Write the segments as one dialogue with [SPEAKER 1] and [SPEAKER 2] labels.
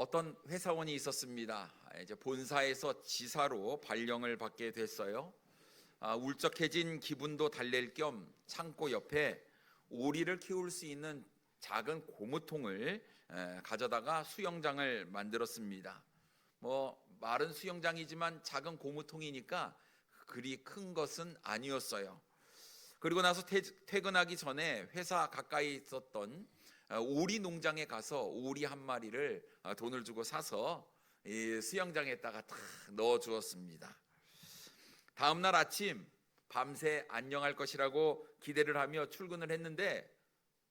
[SPEAKER 1] 어떤 회사원이 있었습니다. 이제 본사에서 지사로 발령을 받게 됐어요. 울적해진 기분도 달랠 겸 창고 옆에 오리를 키울 수 있는 작은 고무통을 가져다가 수영장을 만들었습니다. 마른 수영장이지만 작은 고무통이니까 그리 큰 것은 아니었어요. 그리고 나서 퇴근하기 전에 회사 가까이 있었던 오리 농장에 가서 오리 한 마리를 돈을 주고 사서 이 수영장에다가 탁 넣어 주었습니다. 다음 날 아침 밤새 안녕할 것이라고 기대를 하며 출근을 했는데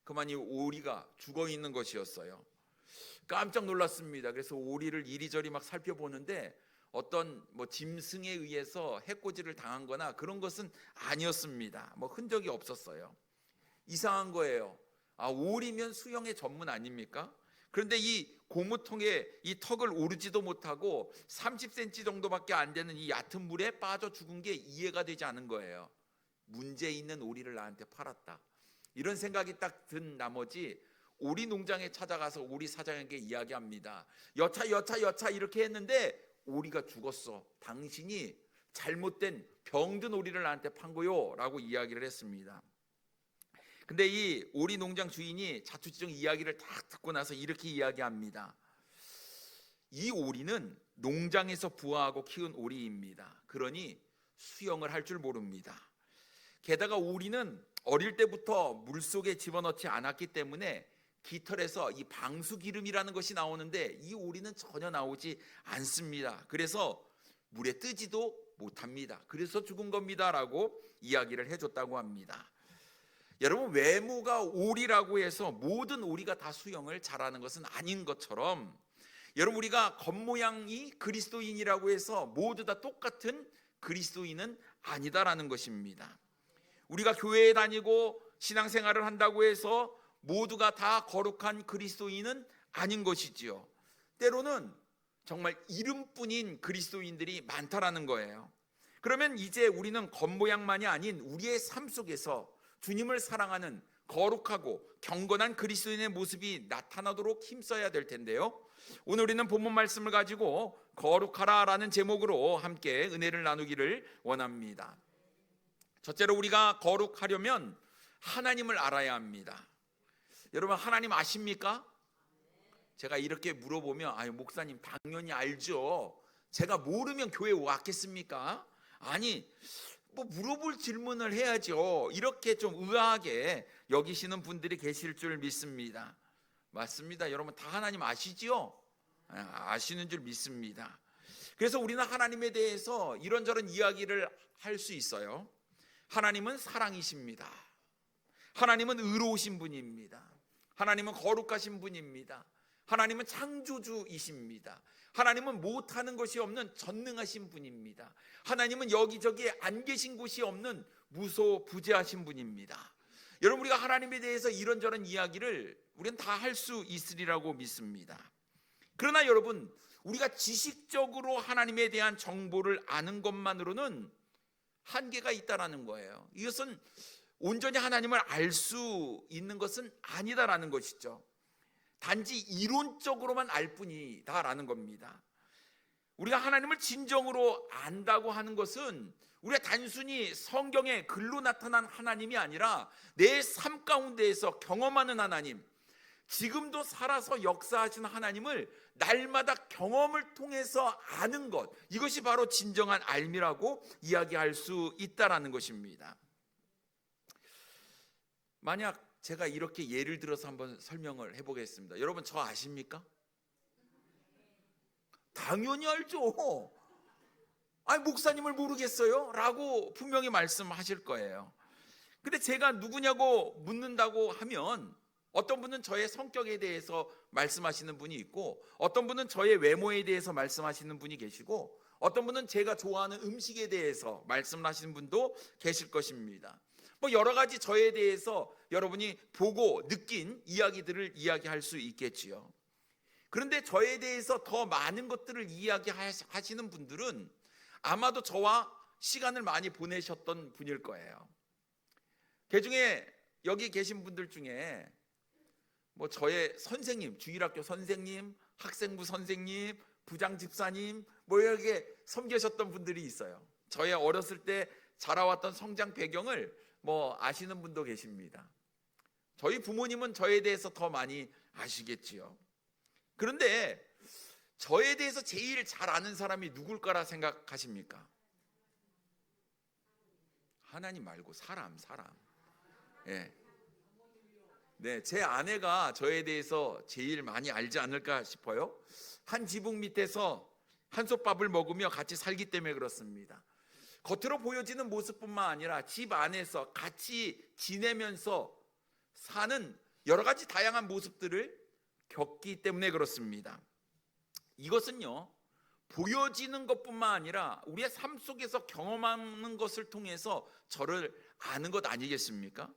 [SPEAKER 1] 그만 이 오리가 죽어 있는 것이었어요. 깜짝 놀랐습니다. 그래서 오리를 이리저리 막 살펴보는데 어떤 짐승에 의해서 해코지를 당한 거나 그런 것은 아니었습니다. 흔적이 없었어요. 이상한 거예요. 오리면 수영의 전문 아닙니까? 그런데 이 고무통에 이 턱을 오르지도 못하고 30cm 정도밖에 안 되는 이 얕은 물에 빠져 죽은 게 이해가 되지 않은 거예요. 문제 있는 오리를 나한테 팔았다. 이런 생각이 딱 든 나머지 오리 농장에 찾아가서 오리 사장에게 이야기합니다. 여차 이렇게 했는데 오리가 죽었어. 당신이 잘못된 병든 오리를 나한테 판 거요 라고 이야기를 했습니다. 근데 이 오리 농장 주인이 자초지종 이야기를 딱 듣고 나서 이렇게 이야기합니다. 이 오리는 농장에서 부화하고 키운 오리입니다. 그러니 수영을 할 줄 모릅니다. 게다가 오리는 어릴 때부터 물속에 집어넣지 않았기 때문에 깃털에서 이 방수기름이라는 것이 나오는데 이 오리는 전혀 나오지 않습니다. 그래서 물에 뜨지도 못합니다. 그래서 죽은 겁니다 라고 이야기를 해줬다고 합니다. 여러분, 외모가 오리라고 해서 모든 오리가 다 수영을 잘하는 것은 아닌 것처럼 여러분, 우리가 겉모양이 그리스도인이라고 해서 모두 다 똑같은 그리스도인은 아니다라는 것입니다. 우리가 교회에 다니고 신앙생활을 한다고 해서 모두가 다 거룩한 그리스도인은 아닌 것이지요. 때로는 정말 이름뿐인 그리스도인들이 많다라는 거예요. 그러면 이제 우리는 겉모양만이 아닌 우리의 삶 속에서 주님을 사랑하는 거룩하고 경건한 그리스도인의 모습이 나타나도록 힘써야 될 텐데요. 오늘 우리는 본문 말씀을 가지고 거룩하라라는 제목으로 함께 은혜를 나누기를 원합니다. 첫째로 우리가 거룩하려면 하나님을 알아야 합니다. 여러분, 하나님 아십니까? 제가 이렇게 물어보면 목사님 당연히 알죠. 제가 모르면 교회 왔겠습니까? 아니, 물어볼 질문을 해야죠. 이렇게 좀 의아하게 여기시는 분들이 계실 줄 믿습니다. 맞습니다. 여러분 다 하나님 아시죠? 아시는 줄 믿습니다. 그래서 우리는 하나님에 대해서 이런저런 이야기를 할 수 있어요. 하나님은 사랑이십니다. 하나님은 의로우신 분입니다. 하나님은 거룩하신 분입니다. 하나님은 창조주이십니다. 하나님은 못하는 것이 없는 전능하신 분입니다. 하나님은 여기저기에 안 계신 곳이 없는 무소부재하신 분입니다. 여러분, 우리가 하나님에 대해서 이런저런 이야기를 우리는 다 할 수 있으리라고 믿습니다. 그러나 여러분, 우리가 지식적으로 하나님에 대한 정보를 아는 것만으로는 한계가 있다라는 거예요. 이것은 온전히 하나님을 알 수 있는 것은 아니다라는 것이죠. 단지 이론적으로만 알 뿐이다라는 겁니다. 우리가 하나님을 진정으로 안다고 하는 것은 우리가 단순히 성경의 글로 나타난 하나님이 아니라 내 삶 가운데에서 경험하는 하나님, 지금도 살아서 역사하시는 하나님을 날마다 경험을 통해서 아는 것, 이것이 바로 진정한 알미라고 이야기할 수 있다라는 것입니다. 만약 제가 이렇게 예를 들어서 한번 설명을 해보겠습니다. 여러분, 저 아십니까? 당연히 알죠. 목사님을 모르겠어요? 라고 분명히 말씀하실 거예요. 근데 제가 누구냐고 묻는다고 하면 어떤 분은 저의 성격에 대해서 말씀하시는 분이 있고, 어떤 분은 저의 외모에 대해서 말씀하시는 분이 계시고, 어떤 분은 제가 좋아하는 음식에 대해서 말씀하시는 분도 계실 것입니다. 여러 가지 저에 대해서 여러분이 보고 느낀 이야기들을 이야기할 수 있겠지요. 그런데 저에 대해서 더 많은 것들을 이야기하시는 분들은 아마도 저와 시간을 많이 보내셨던 분일 거예요. 그중에 여기 계신 분들 중에 뭐 저의 선생님, 주일학교 선생님, 학생부 선생님, 부장 집사님 뭐 이렇게 섬기셨던 분들이 있어요. 저의 어렸을 때 자라왔던 성장 배경을 뭐 아시는 분도 계십니다. 저희 부모님은 저에 대해서 더 많이 아시겠지요. 그런데 저에 대해서 제일 잘 아는 사람이 누굴까라 생각하십니까? 하나님 말고 사람. 예. 네, 제 아내가 저에 대해서 제일 많이 알지 않을까 싶어요. 한 지붕 밑에서 한솥밥을 먹으며 같이 살기 때문에 그렇습니다. 겉으로 보여지는 모습뿐만 아니라 집 안에서 같이 지내면서 사는 여러 가지 다양한 모습들을 겪기 때문에 그렇습니다. 이것은요, 보여지는 것뿐만 아니라 우리의 삶 속에서 경험하는 것을 통해서 저를 아는 것 아니겠습니까?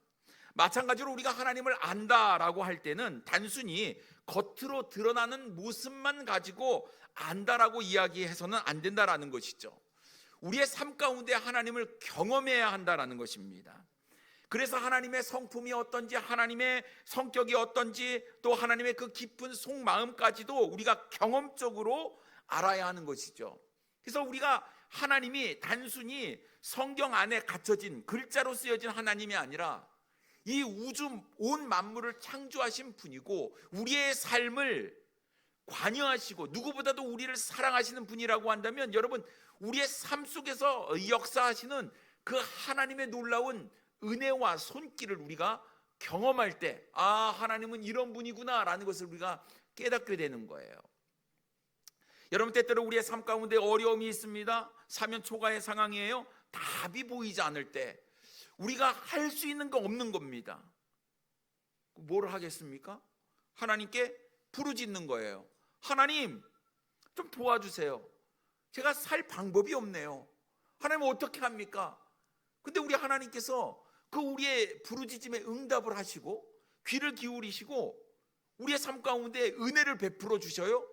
[SPEAKER 1] 마찬가지로 우리가 하나님을 안다라고 할 때는 단순히 겉으로 드러나는 모습만 가지고 안다라고 이야기해서는 안 된다라는 것이죠. 우리의 삶 가운데 하나님을 경험해야 한다라는 것입니다. 그래서 하나님의 성품이 어떤지, 하나님의 성격이 어떤지, 또 하나님의 그 깊은 속마음까지도 우리가 경험적으로 알아야 하는 것이죠. 그래서 우리가 하나님이 단순히 성경 안에 갇혀진 글자로 쓰여진 하나님이 아니라 이 우주 온 만물을 창조하신 분이고 우리의 삶을 관여하시고 누구보다도 우리를 사랑하시는 분이라고 한다면, 여러분, 우리의 삶 속에서 역사하시는 그 하나님의 놀라운 은혜와 손길을 우리가 경험할 때, 아, 하나님은 이런 분이구나 라는 것을 우리가 깨닫게 되는 거예요. 여러분, 때때로 우리의 삶 가운데 어려움이 있습니다. 사면 초가의 상황이에요. 답이 보이지 않을 때 우리가 할 수 있는 거 없는 겁니다. 뭘 하겠습니까? 하나님께 부르짖는 거예요. 하나님, 좀 도와주세요. 제가 살 방법이 없네요. 하나님, 어떻게 합니까? 근데 우리 하나님께서 그 우리의 부르짖음에 응답을 하시고 귀를 기울이시고 우리의 삶 가운데 은혜를 베풀어 주셔요.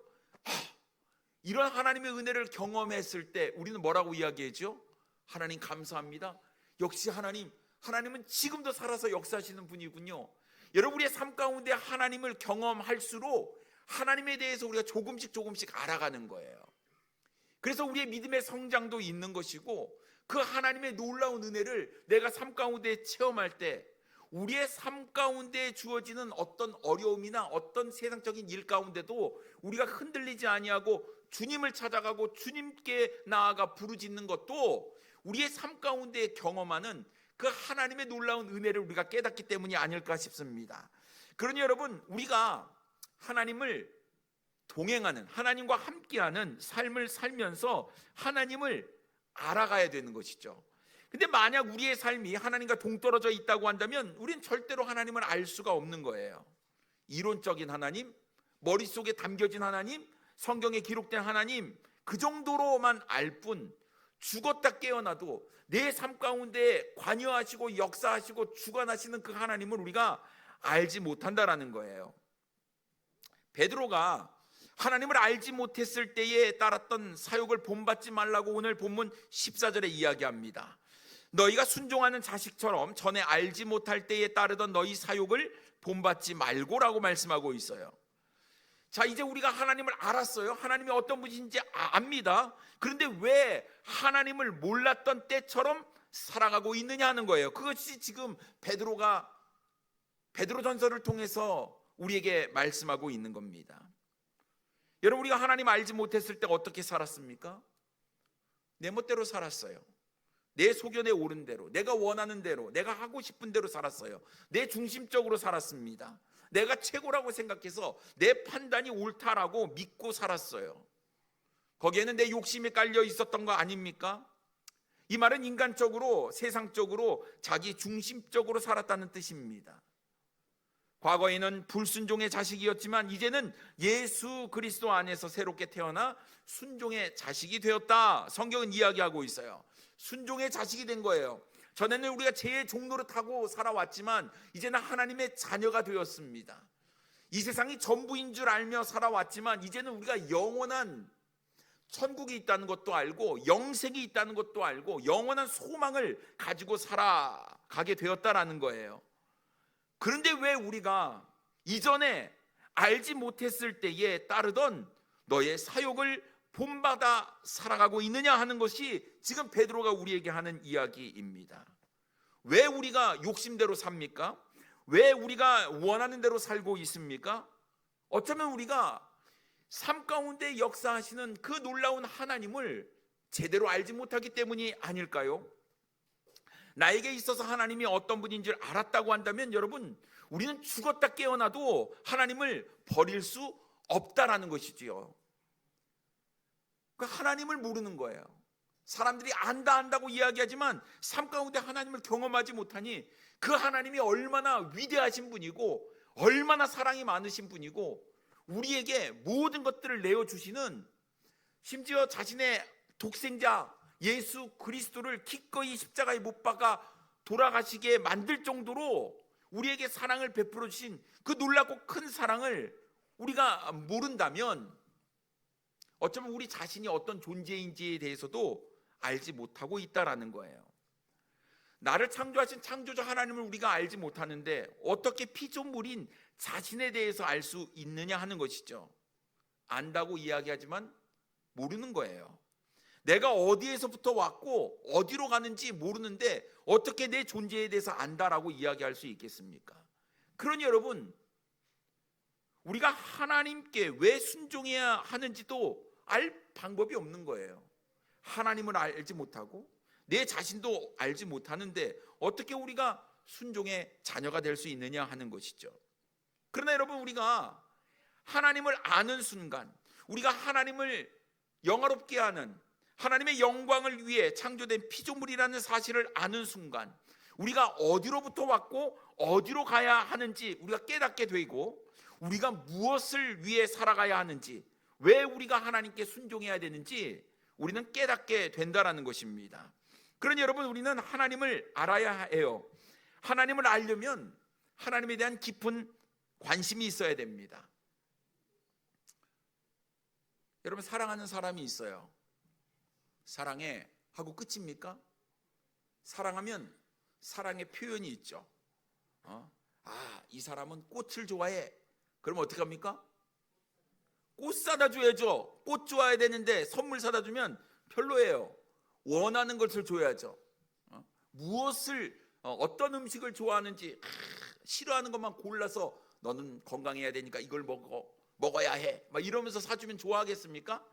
[SPEAKER 1] 이런 하나님의 은혜를 경험했을 때 우리는 뭐라고 이야기하죠? 하나님 감사합니다. 역시 하나님은 지금도 살아서 역사하시는 분이군요. 여러분, 우리의 삶 가운데 하나님을 경험할수록 하나님에 대해서 우리가 조금씩 알아가는 거예요. 그래서 우리의 믿음의 성장도 있는 것이고, 그 하나님의 놀라운 은혜를 내가 삶 가운데 체험할 때 우리의 삶 가운데 주어지는 어떤 어려움이나 어떤 세상적인 일 가운데도 우리가 흔들리지 아니하고 주님을 찾아가고 주님께 나아가 부르짖는 것도 우리의 삶 가운데 경험하는 그 하나님의 놀라운 은혜를 우리가 깨닫기 때문이 아닐까 싶습니다. 그러니 여러분, 우리가 하나님을 동행하는, 하나님과 함께하는 삶을 살면서 하나님을 알아가야 되는 것이죠. 근데 만약 우리의 삶이 하나님과 동떨어져 있다고 한다면 우리는 절대로 하나님을 알 수가 없는 거예요. 이론적인 하나님, 머릿속에 담겨진 하나님, 성경에 기록된 하나님, 그 정도로만 알 뿐, 죽었다 깨어나도 내 삶 가운데 관여하시고 역사하시고 주관하시는 그 하나님을 우리가 알지 못한다라는 거예요. 베드로가 하나님을 알지 못했을 때에 따랐던 사욕을 본받지 말라고 오늘 본문 14절에 이야기합니다. 너희가 순종하는 자식처럼 전에 알지 못할 때에 따르던 너희 사욕을 본받지 말고라고 말씀하고 있어요. 자, 이제 우리가 하나님을 알았어요. 하나님이 어떤 분인지 압니다. 그런데 왜 하나님을 몰랐던 때처럼 살아가고 있느냐 하는 거예요. 그것이 지금 베드로전서를 통해서 우리에게 말씀하고 있는 겁니다. 여러분, 우리가 하나님 알지 못했을 때 어떻게 살았습니까? 내 멋대로 살았어요. 내 소견에 오른 대로, 내가 원하는 대로, 내가 하고 싶은 대로 살았어요. 내 중심적으로 살았습니다. 내가 최고라고 생각해서 내 판단이 옳다라고 믿고 살았어요. 거기에는 내 욕심이 깔려 있었던 거 아닙니까? 이 말은 인간적으로, 세상적으로, 자기 중심적으로 살았다는 뜻입니다. 과거에는 불순종의 자식이었지만 이제는 예수 그리스도 안에서 새롭게 태어나 순종의 자식이 되었다. 성경은 이야기하고 있어요. 순종의 자식이 된 거예요. 전에는 우리가 죄의 종노릇하고 살아왔지만 이제는 하나님의 자녀가 되었습니다. 이 세상이 전부인 줄 알며 살아왔지만 이제는 우리가 영원한 천국이 있다는 것도 알고 영생이 있다는 것도 알고 영원한 소망을 가지고 살아가게 되었다라는 거예요. 그런데 왜 우리가 이전에 알지 못했을 때에 따르던 너의 사욕을 본받아 살아가고 있느냐 하는 것이 지금 베드로가 우리에게 하는 이야기입니다. 왜 우리가 욕심대로 삽니까? 왜 우리가 원하는 대로 살고 있습니까? 어쩌면 우리가 삶 가운데 역사하시는 그 놀라운 하나님을 제대로 알지 못하기 때문이 아닐까요? 나에게 있어서 하나님이 어떤 분인 줄 알았다고 한다면 여러분, 우리는 죽었다 깨어나도 하나님을 버릴 수 없다라는 것이지요. 하나님을 모르는 거예요. 사람들이 안다고 이야기하지만 삶 가운데 하나님을 경험하지 못하니 그 하나님이 얼마나 위대하신 분이고 얼마나 사랑이 많으신 분이고 우리에게 모든 것들을 내어주시는, 심지어 자신의 독생자 예수 그리스도를 기꺼이 십자가에 못 박아 돌아가시게 만들 정도로 우리에게 사랑을 베풀어 주신 그 놀랍고 큰 사랑을 우리가 모른다면 어쩌면 우리 자신이 어떤 존재인지에 대해서도 알지 못하고 있다라는 거예요. 나를 창조하신 창조주 하나님을 우리가 알지 못하는데 어떻게 피조물인 자신에 대해서 알 수 있느냐 하는 것이죠. 안다고 이야기하지만 모르는 거예요. 내가 어디에서부터 왔고 어디로 가는지 모르는데 어떻게 내 존재에 대해서 안다라고 이야기할 수 있겠습니까? 그러니 여러분, 우리가 하나님께 왜 순종해야 하는지도 알 방법이 없는 거예요. 하나님을 알지 못하고 내 자신도 알지 못하는데 어떻게 우리가 순종의 자녀가 될 수 있느냐 하는 것이죠. 그러나 여러분, 우리가 하나님을 아는 순간, 우리가 하나님을 영화롭게 하는, 하나님의 영광을 위해 창조된 피조물이라는 사실을 아는 순간 우리가 어디로부터 왔고 어디로 가야 하는지 우리가 깨닫게 되고, 우리가 무엇을 위해 살아가야 하는지, 왜 우리가 하나님께 순종해야 되는지 우리는 깨닫게 된다라는 것입니다. 그러니 여러분, 우리는 하나님을 알아야 해요. 하나님을 알려면 하나님에 대한 깊은 관심이 있어야 됩니다. 여러분, 사랑하는 사람이 있어요. 사랑해 하고 끝입니까? 사랑하면 사랑의 표현이 있죠. 이 사람은 꽃을 좋아해. 그럼 어떻게 합니까? 꽃 사다 줘야죠. 꽃 좋아해야 되는데 선물 사다 주면 별로예요. 원하는 것을 줘야죠. 무엇을 어떤 음식을 좋아하는지 싫어하는 것만 골라서 너는 건강해야 되니까 이걸 먹어야 해 막 이러면서 사주면 좋아하겠습니까?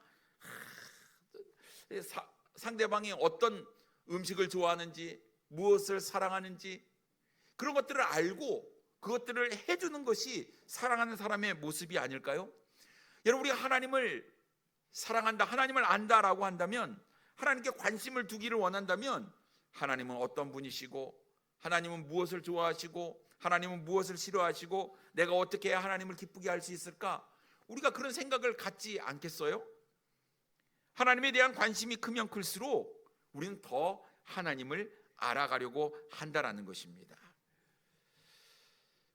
[SPEAKER 1] 상대방이 어떤 음식을 좋아하는지, 무엇을 사랑하는지 그런 것들을 알고 그것들을 해주는 것이 사랑하는 사람의 모습이 아닐까요? 여러분, 우리가 하나님을 사랑한다, 하나님을 안다라고 한다면, 하나님께 관심을 두기를 원한다면 하나님은 어떤 분이시고, 하나님은 무엇을 좋아하시고, 하나님은 무엇을 싫어하시고, 내가 어떻게 해야 하나님을 기쁘게 할 수 있을까? 우리가 그런 생각을 갖지 않겠어요? 하나님에 대한 관심이 크면 클수록 우리는 더 하나님을 알아가려고 한다라는 것입니다.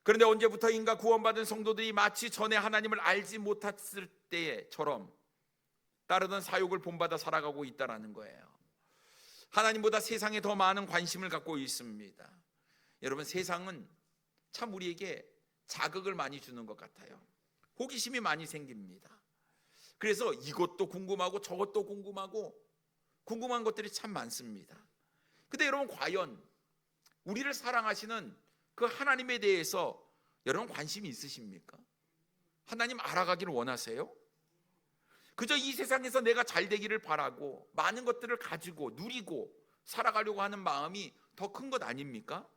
[SPEAKER 1] 그런데 언제부터인가 구원받은 성도들이 마치 전에 하나님을 알지 못했을 때처럼 따르던 사욕을 본받아 살아가고 있다라는 거예요. 하나님보다 세상에 더 많은 관심을 갖고 있습니다. 여러분, 세상은 참 우리에게 자극을 많이 주는 것 같아요. 호기심이 많이 생깁니다. 그래서 이것도 궁금하고 저것도 궁금하고 궁금한 것들이 참 많습니다. 근데 여러분, 과연 우리를 사랑하시는 그 하나님에 대해서 여러분 관심이 있으십니까? 하나님 알아가기를 원하세요? 그저 이 세상에서 내가 잘 되기를 바라고 많은 것들을 가지고 누리고 살아가려고 하는 마음이 더 큰 것 아닙니까?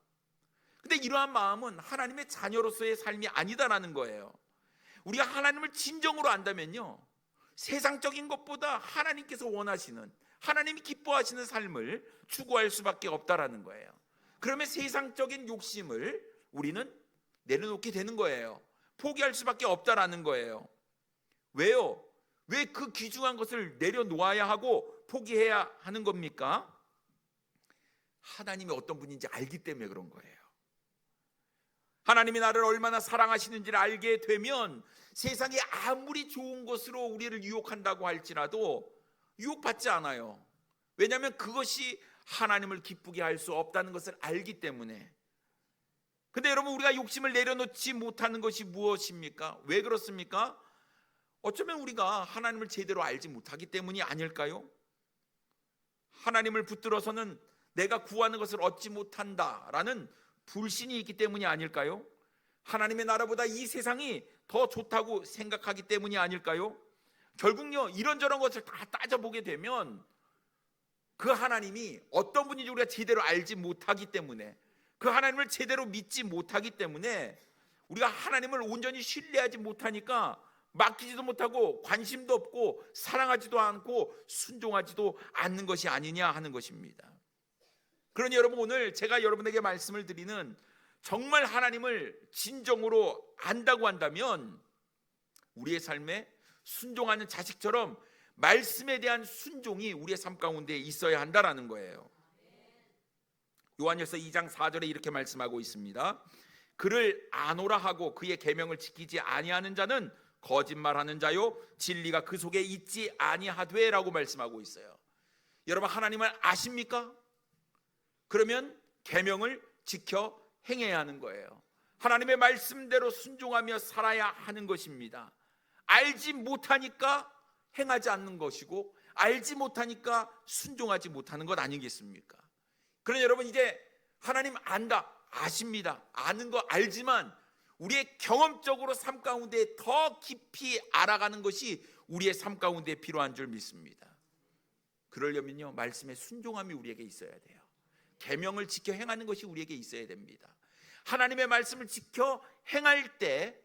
[SPEAKER 1] 근데 이러한 마음은 하나님의 자녀로서의 삶이 아니다라는 거예요. 우리가 하나님을 진정으로 안다면요, 세상적인 것보다 하나님께서 원하시는, 하나님이 기뻐하시는 삶을 추구할 수밖에 없다라는 거예요. 그러면 세상적인 욕심을 우리는 내려놓게 되는 거예요. 포기할 수밖에 없다라는 거예요. 왜요? 왜 그 귀중한 것을 내려놓아야 하고 포기해야 하는 겁니까? 하나님이 어떤 분인지 알기 때문에 그런 거예요. 하나님이 나를 얼마나 사랑하시는지를 알게 되면 세상에 아무리 좋은 것으로 우리를 유혹한다고 할지라도 유혹받지 않아요. 왜냐하면 그것이 하나님을 기쁘게 할 수 없다는 것을 알기 때문에. 근데 여러분, 우리가 욕심을 내려놓지 못하는 것이 무엇입니까? 왜 그렇습니까? 어쩌면 우리가 하나님을 제대로 알지 못하기 때문이 아닐까요? 하나님을 붙들어서는 내가 구하는 것을 얻지 못한다라는 불신이 있기 때문이 아닐까요? 하나님의 나라보다 이 세상이 더 좋다고 생각하기 때문이 아닐까요? 결국요, 이런저런 것을 다 따져보게 되면 그 하나님이 어떤 분인지 우리가 제대로 알지 못하기 때문에, 그 하나님을 제대로 믿지 못하기 때문에, 우리가 하나님을 온전히 신뢰하지 못하니까 맡기지도 못하고 관심도 없고 사랑하지도 않고 순종하지도 않는 것이 아니냐 하는 것입니다. 그러니 여러분, 오늘 제가 여러분에게 말씀을 드리는, 정말 하나님을 진정으로 안다고 한다면 우리의 삶에 순종하는 자식처럼 말씀에 대한 순종이 우리의 삶 가운데 있어야 한다라는 거예요. 요한일서 2장 4절에 이렇게 말씀하고 있습니다. 그를 아노라 하고 그의 계명을 지키지 아니하는 자는 거짓말하는 자요 진리가 그 속에 있지 아니하되라고 말씀하고 있어요. 여러분, 하나님을 아십니까? 그러면 계명을 지켜 행해야 하는 거예요. 하나님의 말씀대로 순종하며 살아야 하는 것입니다. 알지 못하니까 행하지 않는 것이고, 알지 못하니까 순종하지 못하는 것 아니겠습니까? 그러니 여러분, 이제 하나님 안다, 아십니다. 아는 거 알지만 우리의 경험적으로 삶 가운데 더 깊이 알아가는 것이 우리의 삶 가운데 필요한 줄 믿습니다. 그러려면요, 말씀에 순종함이 우리에게 있어야 돼요. 계명을 지켜 행하는 것이 우리에게 있어야 됩니다. 하나님의 말씀을 지켜 행할 때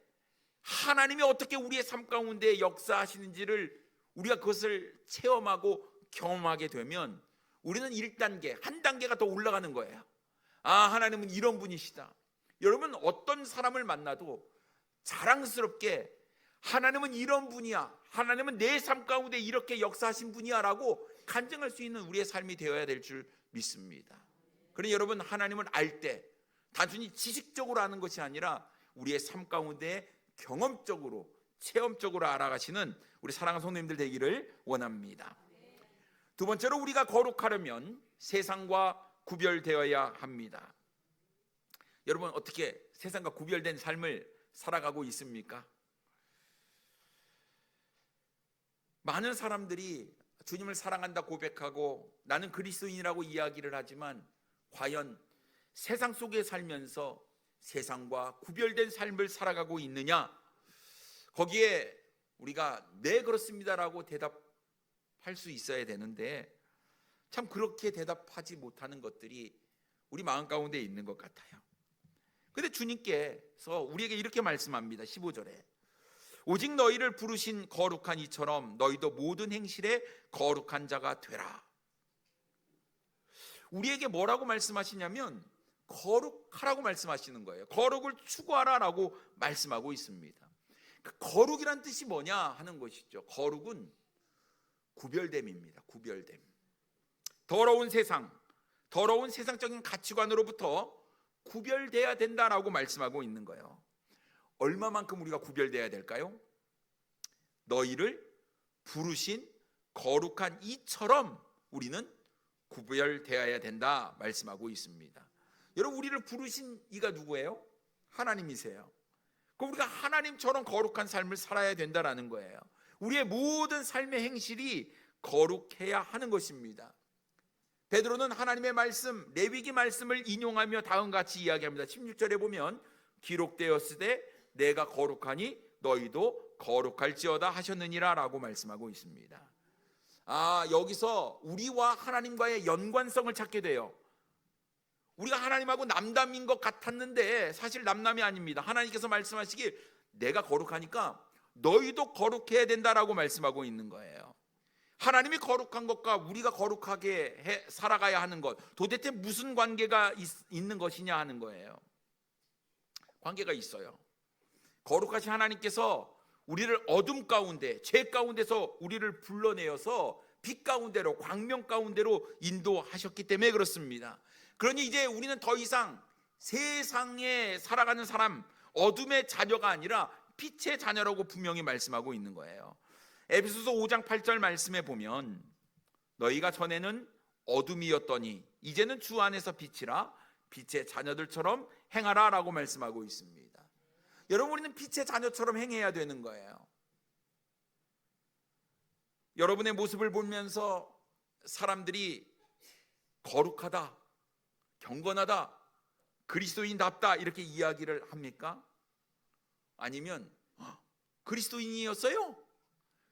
[SPEAKER 1] 하나님이 어떻게 우리의 삶 가운데 역사하시는지를 우리가 그것을 체험하고 경험하게 되면 우리는 1단계, 한 단계가 더 올라가는 거예요. 아, 하나님은 이런 분이시다. 여러분, 어떤 사람을 만나도 자랑스럽게 하나님은 이런 분이야, 하나님은 내 삶 가운데 이렇게 역사하신 분이야 라고 간증할 수 있는 우리의 삶이 되어야 될 줄 믿습니다. 그러니 여러분, 하나님을 알 때 단순히 지식적으로 아는 것이 아니라 우리의 삶 가운데 경험적으로, 체험적으로 알아가시는 우리 사랑하는 성도님들 되기를 원합니다. 두 번째로, 우리가 거룩하려면 세상과 구별되어야 합니다. 여러분, 어떻게 세상과 구별된 삶을 살아가고 있습니까? 많은 사람들이 주님을 사랑한다 고백하고 나는 그리스도인이라고 이야기를 하지만 과연 세상 속에 살면서 세상과 구별된 삶을 살아가고 있느냐? 거기에 우리가 네, 그렇습니다라고 대답할 수 있어야 되는데 참 그렇게 대답하지 못하는 것들이 우리 마음 가운데 있는 것 같아요. 근데 주님께서 우리에게 이렇게 말씀합니다. 15절에 오직 너희를 부르신 거룩한 이처럼 너희도 모든 행실에 거룩한 자가 되라. 우리에게 뭐라고 말씀하시냐면 거룩하라고 말씀하시는 거예요. 거룩을 추구하라라고 말씀하고 있습니다. 그 거룩이란 뜻이 뭐냐 하는 것이죠. 거룩은 구별됨입니다. 구별됨. 더러운 세상, 더러운 세상적인 가치관으로부터 구별돼야 된다라고 말씀하고 있는 거예요. 얼마만큼 우리가 구별돼야 될까요? 너희를 부르신 거룩한 이처럼 우리는 구별되어야 된다 말씀하고 있습니다. 여러분, 우리를 부르신 이가 누구예요? 하나님이세요. 그럼 우리가 하나님처럼 거룩한 삶을 살아야 된다라는 거예요. 우리의 모든 삶의 행실이 거룩해야 하는 것입니다. 베드로는 하나님의 말씀, 레위기 말씀을 인용하며 다음과 같이 이야기합니다. 16절에 보면 기록되었으되 내가 거룩하니 너희도 거룩할지어다 하셨느니라 라고 말씀하고 있습니다. 여기서 우리와 하나님과의 연관성을 찾게 돼요. 우리가 하나님하고 남남인 것 같았는데 사실 남남이 아닙니다. 하나님께서 말씀하시길 내가 거룩하니까 너희도 거룩해야 된다라고 말씀하고 있는 거예요. 하나님이 거룩한 것과 우리가 거룩하게 살아가야 하는 것, 도대체 무슨 관계가 있는 것이냐 하는 거예요. 관계가 있어요. 거룩하신 하나님께서 우리를 어둠 가운데, 죄 가운데서 우리를 불러내어서 빛 가운데로, 광명 가운데로 인도하셨기 때문에 그렇습니다. 그러니 이제 우리는 더 이상 세상에 살아가는 사람, 어둠의 자녀가 아니라 빛의 자녀라고 분명히 말씀하고 있는 거예요. 에베소서 5장 8절 말씀에 보면 너희가 전에는 어둠이었더니 이제는 주 안에서 빛이라 빛의 자녀들처럼 행하라라고 말씀하고 있습니다. 여러분, 우리는 빛의 자녀처럼 행해야 되는 거예요. 여러분의 모습을 보면서 사람들이 거룩하다, 경건하다, 그리스도인답다 이렇게 이야기를 합니까? 아니면 그리스도인이었어요?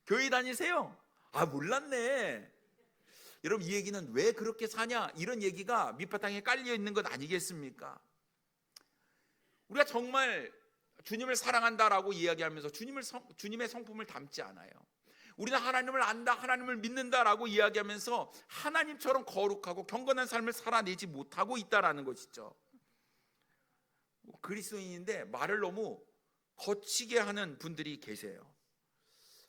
[SPEAKER 1] 교회 다니세요? 아, 몰랐네. 여러분, 이 얘기는 왜 그렇게 사냐, 이런 얘기가 밑바탕에 깔려 있는 것 아니겠습니까? 우리가 정말 주님을 사랑한다라고 이야기하면서 주님의 성품을 담지 않아요. 우리는 하나님을 안다, 하나님을 믿는다라고 이야기하면서 하나님처럼 거룩하고 경건한 삶을 살아내지 못하고 있다라는 것이죠. 그리스도인인데 말을 너무 거치게 하는 분들이 계세요.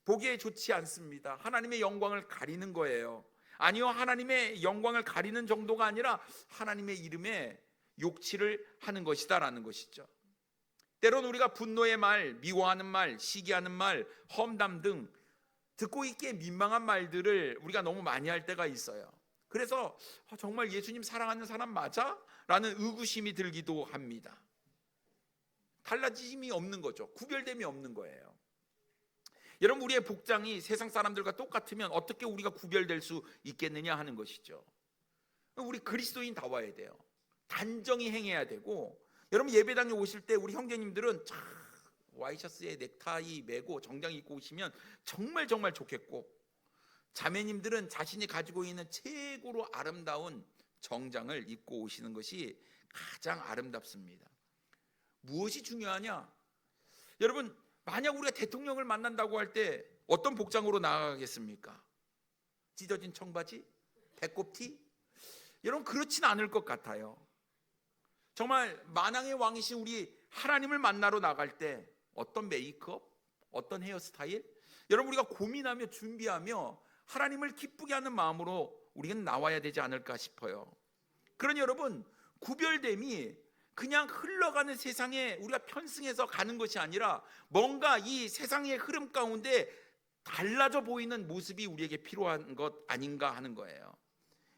[SPEAKER 1] 보기에 좋지 않습니다. 하나님의 영광을 가리는 거예요. 아니요, 하나님의 영광을 가리는 정도가 아니라 하나님의 이름에 욕치를 하는 것이다라는 것이죠. 때론 우리가 분노의 말, 미워하는 말, 시기하는 말, 험담 등 듣고 있기에 민망한 말들을 우리가 너무 많이 할 때가 있어요. 그래서 정말 예수님 사랑하는 사람 맞아? 라는 의구심이 들기도 합니다. 달라짐이 없는 거죠. 구별됨이 없는 거예요. 여러분, 우리의 복장이 세상 사람들과 똑같으면 어떻게 우리가 구별될 수 있겠느냐 하는 것이죠. 우리 그리스도인다워야 돼요. 단정히 행해야 되고, 여러분 예배당에 오실 때 우리 형제님들은 와이셔츠에 넥타이 매고 정장 입고 오시면 정말 좋겠고, 자매님들은 자신이 가지고 있는 최고로 아름다운 정장을 입고 오시는 것이 가장 아름답습니다. 무엇이 중요하냐? 여러분, 만약 우리가 대통령을 만난다고 할 때 어떤 복장으로 나가겠습니까? 찢어진 청바지? 배꼽티? 여러분, 그렇진 않을 것 같아요. 정말 만왕의 왕이신 우리 하나님을 만나러 나갈 때 어떤 메이크업, 어떤 헤어스타일, 여러분 우리가 고민하며 준비하며 하나님을 기쁘게 하는 마음으로 우리는 나와야 되지 않을까 싶어요. 그러니 여러분, 구별됨이 그냥 흘러가는 세상에 우리가 편승해서 가는 것이 아니라 뭔가 이 세상의 흐름 가운데 달라져 보이는 모습이 우리에게 필요한 것 아닌가 하는 거예요.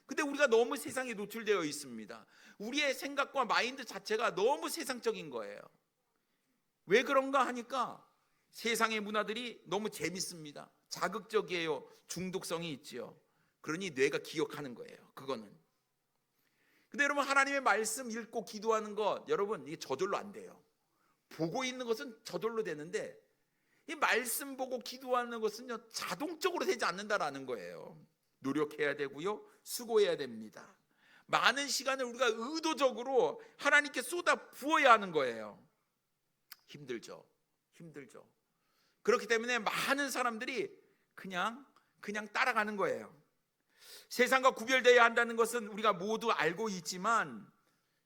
[SPEAKER 1] 근데 우리가 너무 세상에 노출되어 있습니다. 우리의 생각과 마인드 자체가 너무 세상적인 거예요. 왜 그런가 하니까 세상의 문화들이 너무 재밌습니다. 자극적이에요. 중독성이 있지요. 그러니 뇌가 기억하는 거예요. 그거는. 근데 여러분, 하나님의 말씀 읽고 기도하는 것, 여러분 이게 저절로 안 돼요. 보고 있는 것은 저절로 되는데 이 말씀 보고 기도하는 것은요, 자동적으로 되지 않는다라는 거예요. 노력해야 되고요, 수고해야 됩니다. 많은 시간을 우리가 의도적으로 하나님께 쏟아 부어야 하는 거예요. 힘들죠. 그렇기 때문에 많은 사람들이 그냥 따라가는 거예요. 세상과 구별되어야 한다는 것은 우리가 모두 알고 있지만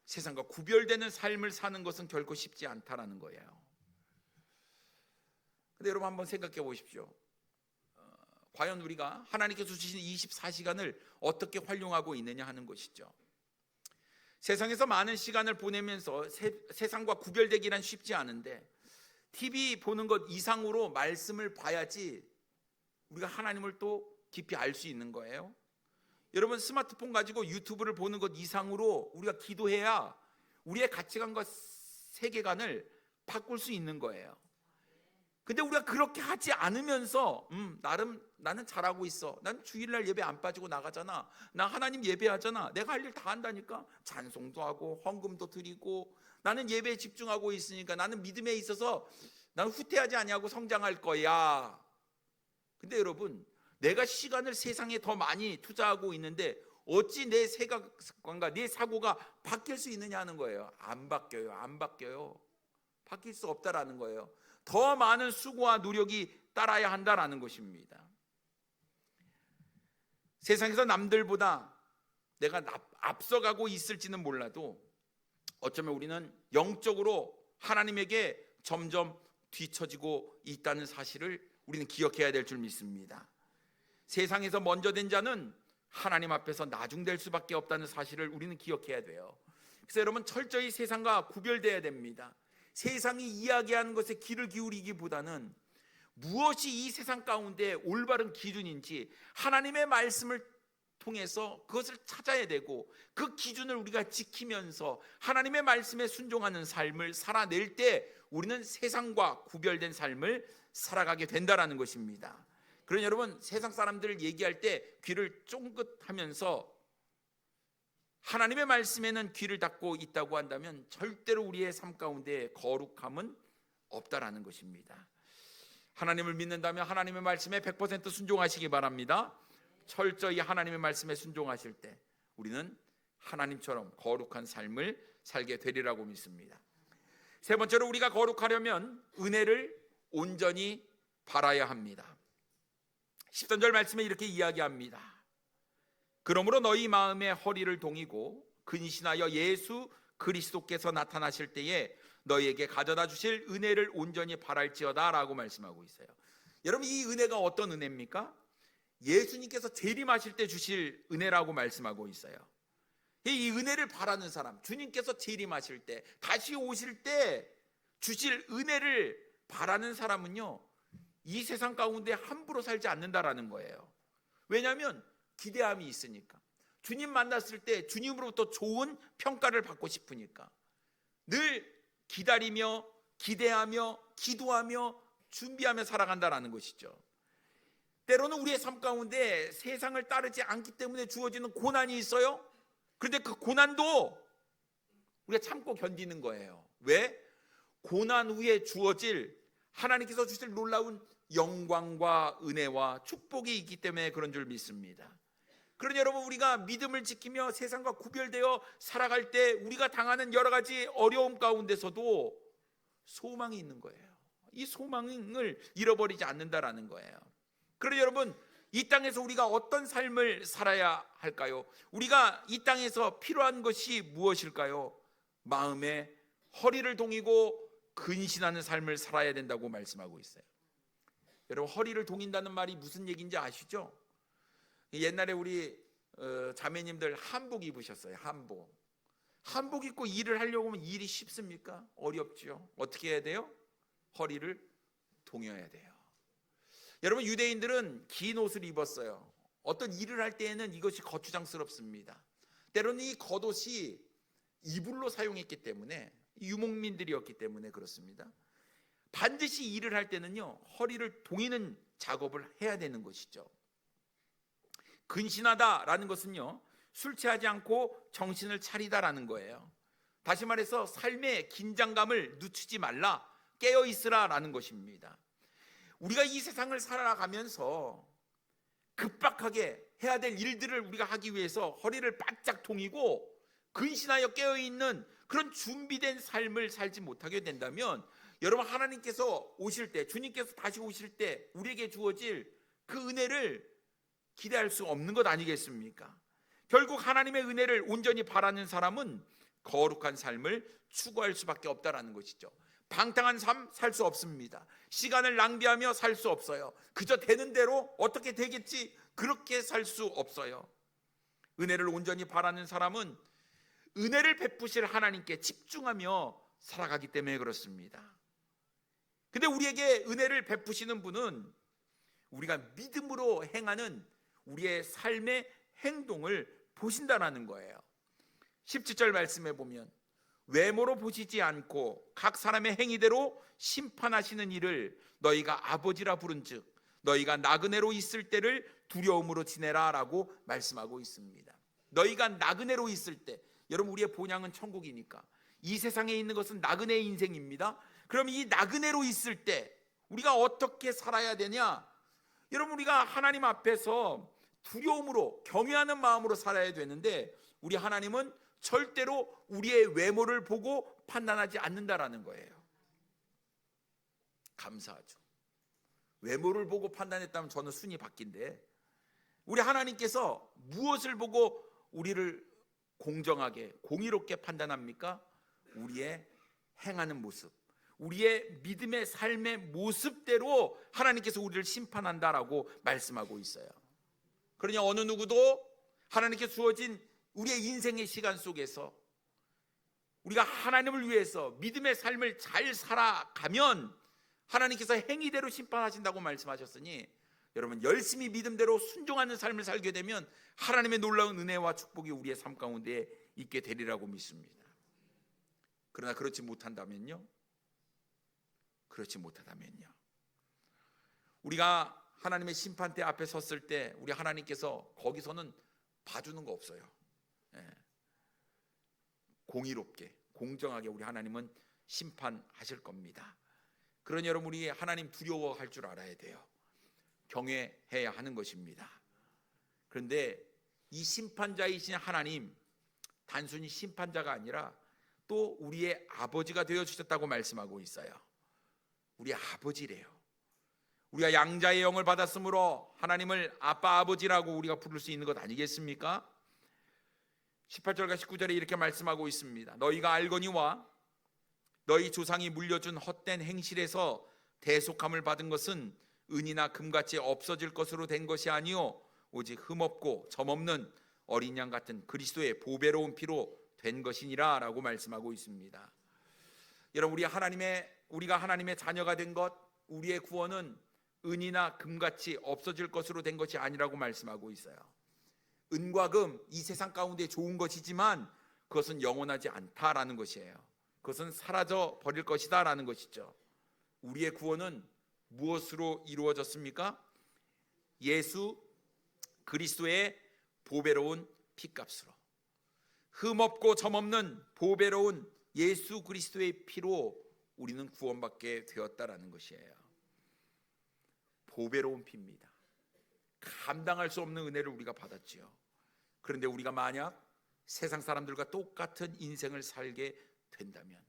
[SPEAKER 1] 세상과 구별되는 삶을 사는 것은 결코 쉽지 않다라는 거예요. 근데 여러분, 한번 생각해 보십시오. 과연 우리가 하나님께서 주신 24시간을 어떻게 활용하고 있느냐 하는 것이죠. 세상에서 많은 시간을 보내면서 세상과 구별되기란 쉽지 않은데, TV 보는 것 이상으로 말씀을 봐야지 우리가 하나님을 또 깊이 알 수 있는 거예요. 여러분, 스마트폰 가지고 유튜브를 보는 것 이상으로 우리가 기도해야 우리의 가치관과 세계관을 바꿀 수 있는 거예요. 근데 우리가 그렇게 하지 않으면서 나름 나는 잘하고 있어, 난 주일날 예배 안 빠지고 나가잖아, 나 하나님 예배하잖아, 내가 할 일 다 한다니까, 찬송도 하고 헌금도 드리고 나는 예배에 집중하고 있으니까 나는 믿음에 있어서 나는 후퇴하지 아니하고 성장할 거야. 근데 여러분, 내가 시간을 세상에 더 많이 투자하고 있는데 어찌 내 생각과 내 사고가 바뀔 수 있느냐 하는 거예요. 안 바뀌어요. 바뀔 수 없다라는 거예요. 더 많은 수고와 노력이 따라야 한다라는 것입니다. 세상에서 남들보다 내가 앞서가고 있을지는 몰라도 어쩌면 우리는 영적으로 하나님에게 점점 뒤처지고 있다는 사실을 우리는 기억해야 될 줄 믿습니다. 세상에서 먼저 된 자는 하나님 앞에서 나중될 수밖에 없다는 사실을 우리는 기억해야 돼요. 그래서 여러분, 철저히 세상과 구별돼야 됩니다. 세상이 이야기하는 것에 귀를 기울이기보다는 무엇이 이 세상 가운데 올바른 기준인지 하나님의 말씀을 통해서 그것을 찾아야 되고, 그 기준을 우리가 지키면서 하나님의 말씀에 순종하는 삶을 살아낼 때 우리는 세상과 구별된 삶을 살아가게 된다라는 것입니다. 그러니 여러분, 세상 사람들 얘기할 때 귀를 쫑긋하면서 하나님의 말씀에는 귀를 닫고 있다고 한다면 절대로 우리의 삶 가운데 거룩함은 없다라는 것입니다. 하나님을 믿는다면 하나님의 말씀에 100% 순종하시기 바랍니다. 철저히 하나님의 말씀에 순종하실 때 우리는 하나님처럼 거룩한 삶을 살게 되리라고 믿습니다. 세 번째로, 우리가 거룩하려면 은혜를 온전히 바라야 합니다. 13절 말씀에 이렇게 이야기합니다. 그러므로 너희 마음의 허리를 동이고 근신하여 예수 그리스도께서 나타나실 때에 너희에게 가져다 주실 은혜를 온전히 바랄지어다 라고 말씀하고 있어요. 여러분, 이 은혜가 어떤 은혜입니까? 예수님께서 재림하실 때 주실 은혜라고 말씀하고 있어요. 이 은혜를 바라는 사람, 주님께서 재림하실 때, 다시 오실 때 주실 은혜를 바라는 사람은요, 이 세상 가운데 함부로 살지 않는다라는 거예요. 왜냐하면 기대함이 있으니까. 주님 만났을 때 주님으로부터 좋은 평가를 받고 싶으니까 늘 기다리며 기대하며 기도하며 준비하며 살아간다라는 것이죠. 때로는 우리의 삶 가운데 세상을 따르지 않기 때문에 주어지는 고난이 있어요. 그런데 그 고난도 우리가 참고 견디는 거예요. 왜? 고난 후에 주어질 하나님께서 주실 놀라운 영광과 은혜와 축복이 있기 때문에 그런 줄 믿습니다. 그러니 여러분, 우리가 믿음을 지키며 세상과 구별되어 살아갈 때 우리가 당하는 여러 가지 어려움 가운데서도 소망이 있는 거예요. 이 소망을 잃어버리지 않는다라는 거예요. 그러니 여러분, 이 땅에서 우리가 어떤 삶을 살아야 할까요? 우리가 이 땅에서 필요한 것이 무엇일까요? 마음에 허리를 동이고 근신하는 삶을 살아야 된다고 말씀하고 있어요. 여러분, 허리를 동인다는 말이 무슨 얘기인지 아시죠? 옛날에 우리 자매님들 한복 입으셨어요. 한복 입고 일을 하려고 하면 일이 쉽습니까? 어렵죠. 어떻게 해야 돼요? 허리를 동여야 돼요. 여러분, 유대인들은 긴 옷을 입었어요. 어떤 일을 할 때에는 이것이 거추장스럽습니다. 때로는 이 겉옷이 이불로 사용했기 때문에, 유목민들이었기 때문에 그렇습니다. 반드시 일을 할 때는요, 허리를 동이는 작업을 해야 되는 것이죠. 근신하다라는 것은요, 술 취하지 않고 정신을 차리다라는 거예요. 다시 말해서 삶의 긴장감을 늦추지 말라, 깨어 있으라라는 것입니다. 우리가 이 세상을 살아가면서 급박하게 해야 될 일들을 우리가 하기 위해서 허리를 바짝 동이고 근신하여 깨어있는 그런 준비된 삶을 살지 못하게 된다면, 여러분, 하나님께서 오실 때, 주님께서 다시 오실 때 우리에게 주어질 그 은혜를 기대할 수 없는 것 아니겠습니까? 결국 하나님의 은혜를 온전히 바라는 사람은 거룩한 삶을 추구할 수밖에 없다라는 것이죠. 방탕한 삶 살 수 없습니다. 시간을 낭비하며 살 수 없어요. 그저 되는 대로 어떻게 되겠지, 그렇게 살 수 없어요. 은혜를 온전히 바라는 사람은 은혜를 베푸실 하나님께 집중하며 살아가기 때문에 그렇습니다. 근데 우리에게 은혜를 베푸시는 분은 우리가 믿음으로 행하는 우리의 삶의 행동을 보신다라는 거예요. 17절 말씀에 보면, 외모로 보시지 않고 각 사람의 행위대로 심판하시는 이를 너희가 아버지라 부른즉 너희가 나그네로 있을 때를 두려움으로 지내라 라고 말씀하고 있습니다. 너희가 나그네로 있을 때, 여러분, 우리의 본향은 천국이니까 이 세상에 있는 것은 나그네 인생입니다. 그럼 이 나그네로 있을 때 우리가 어떻게 살아야 되냐? 여러분, 우리가 하나님 앞에서 두려움으로 경외하는 마음으로 살아야 되는데, 우리 하나님은 절대로 우리의 외모를 보고 판단하지 않는다라는 거예요. 감사하죠. 외모를 보고 판단했다면 저는 순위 바뀐데, 우리 하나님께서 무엇을 보고 우리를 공정하게 공의롭게 판단합니까? 우리의 행하는 모습, 우리의 믿음의 삶의 모습대로 하나님께서 우리를 심판한다라고 말씀하고 있어요. 그러니 어느 누구도 하나님께 주어진 우리의 인생의 시간 속에서 우리가 하나님을 위해서 믿음의 삶을 잘 살아가면 하나님께서 행위대로 심판하신다고 말씀하셨으니, 여러분 열심히 믿음대로 순종하는 삶을 살게 되면 하나님의 놀라운 은혜와 축복이 우리의 삶 가운데 있게 되리라고 믿습니다. 그러나 그렇지 못한다면요? 우리가 하나님의 심판대 앞에 섰을 때 우리 하나님께서 거기서는 봐주는 거 없어요. 공의롭게 공정하게 우리 하나님은 심판하실 겁니다. 그러니 여러분 우리 하나님 두려워할 줄 알아야 돼요. 경외해야 하는 것입니다. 그런데 이 심판자이신 하나님, 단순히 심판자가 아니라 또 우리의 아버지가 되어주셨다고 말씀하고 있어요. 우리 아버지래요. 우리가 양자의 영을 받았으므로 하나님을 아빠 아버지라고 우리가 부를 수 있는 것 아니겠습니까? 18절과 19절에 이렇게 말씀하고 있습니다. 너희가 알거니와 너희 조상이 물려준 헛된 행실에서 대속함을 받은 것은 은이나 금같이 없어질 것으로 된 것이 아니요 오직 흠없고 점없는 어린 양 같은 그리스도의 보배로운 피로 된 것이니라 라고 말씀하고 있습니다. 여러분 우리가 하나님의 자녀가 된 것, 우리의 구원은 은이나 금같이 없어질 것으로 된 것이 아니라고 말씀하고 있어요. 은과 금, 이 세상 가운데 좋은 것이지만 그것은 영원하지 않다라는 것이에요. 그것은 사라져 버릴 것이다 라는 것이죠. 우리의 구원은 무엇으로 이루어졌습니까? 예수 그리스도의 보배로운 피값으로, 흠없고 점없는 보배로운 예수 그리스도의 피로 우리는 구원받게 되었다라는 것이에요. 보배로운 피입니다. 감당할 수 없는 은혜를 우리가 받았지요. 그런데 우리가 만약 세상 사람들과 똑같은 인생을 살게 된다면,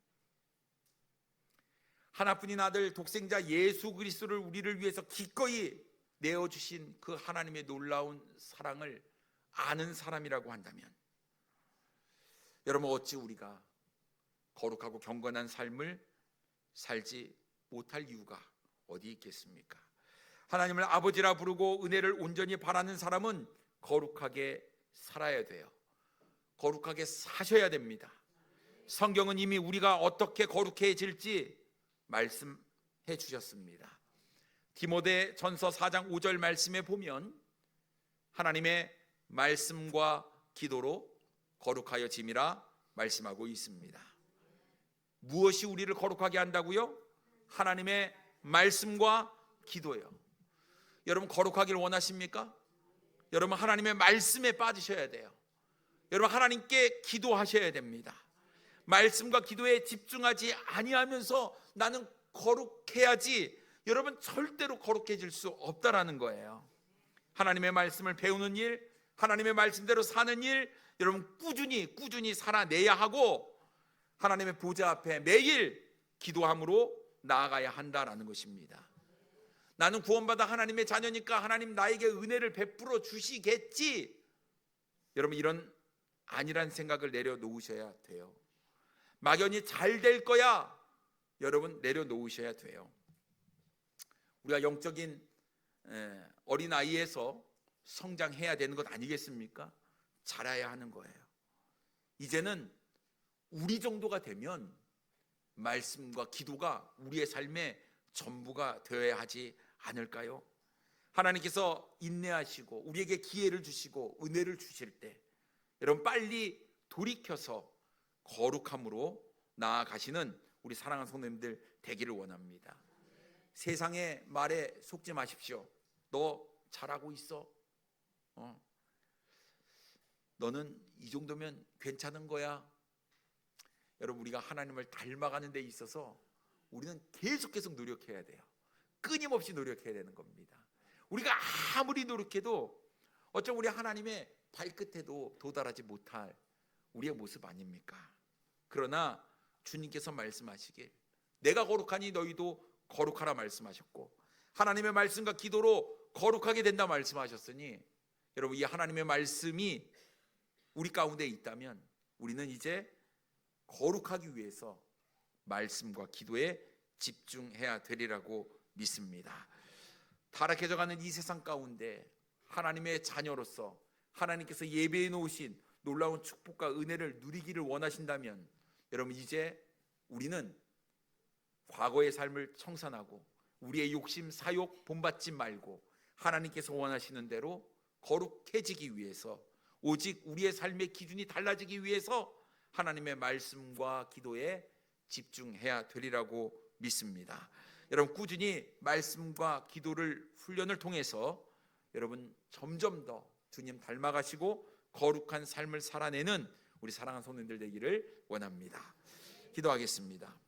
[SPEAKER 1] 하나뿐인 아들 독생자 예수 그리스도를 우리를 위해서 기꺼이 내어주신 그 하나님의 놀라운 사랑을 아는 사람이라고 한다면, 여러분 어찌 우리가 거룩하고 경건한 삶을 살지 못할 이유가 어디 있겠습니까? 하나님을 아버지라 부르고 은혜를 온전히 바라는 사람은 거룩하게 살아야 돼요. 거룩하게 사셔야 됩니다. 성경은 이미 우리가 어떻게 거룩해질지 말씀해 주셨습니다. 디모데 전서 4장 5절 말씀에 보면 하나님의 말씀과 기도로 거룩하여 짐이라 말씀하고 있습니다. 무엇이 우리를 거룩하게 한다고요? 하나님의 말씀과 기도요. 여러분 거룩하길 원하십니까? 여러분 하나님의 말씀에 빠지셔야 돼요. 여러분 하나님께 기도하셔야 됩니다. 말씀과 기도에 집중하지 아니하면서 나는 거룩해야지, 여러분 절대로 거룩해질 수 없다라는 거예요. 하나님의 말씀을 배우는 일, 하나님의 말씀대로 사는 일, 여러분 꾸준히 살아내야 하고 하나님의 보좌 앞에 매일 기도함으로 나아가야 한다라는 것입니다. 나는 구원받아 하나님의 자녀니까 하나님 나에게 은혜를 베풀어 주시겠지, 여러분 이런 아니란 생각을 내려놓으셔야 돼요. 막연히 잘 될 거야, 여러분 내려놓으셔야 돼요. 우리가 영적인 어린아이에서 성장해야 되는 것 아니겠습니까? 자라야 하는 거예요. 이제는 우리 정도가 되면 말씀과 기도가 우리의 삶의 전부가 되어야 하지 않을까요? 하나님께서 인내하시고 우리에게 기회를 주시고 은혜를 주실 때 여러분 빨리 돌이켜서 거룩함으로 나아가시는 우리 사랑하는 성도님들 되기를 원합니다. 세상의 말에 속지 마십시오. 너 잘하고 있어. 너는 이 정도면 괜찮은 거야. 여러분 우리가 하나님을 닮아가는 데 있어서 우리는 계속 노력해야 돼요. 끊임없이 노력해야 되는 겁니다. 우리가 아무리 노력해도 어쩜 우리 하나님의 발끝에도 도달하지 못할 우리의 모습 아닙니까? 그러나 주님께서 말씀하시길 내가 거룩하니 너희도 거룩하라 말씀하셨고 하나님의 말씀과 기도로 거룩하게 된다 말씀하셨으니 여러분 이 하나님의 말씀이 우리 가운데 있다면 우리는 이제 거룩하기 위해서 말씀과 기도에 집중해야 되리라고 믿습니다. 타락해져가는 이 세상 가운데 하나님의 자녀로서 하나님께서 예배해 놓으신 놀라운 축복과 은혜를 누리기를 원하신다면 여러분 이제 우리는 과거의 삶을 청산하고 우리의 욕심 사욕 본받지 말고 하나님께서 원하시는 대로 거룩해지기 위해서, 오직 우리의 삶의 기준이 달라지기 위해서 하나님의 말씀과 기도에 집중해야 되리라고 믿습니다. 여러분, 꾸준히 말씀과 기도를 훈련을 통해서 여러분 점점 더 주님 닮아가시고 거룩한 삶을 살아내는 우리 사랑하는 성도님들 되기를 원합니다. 기도하겠습니다.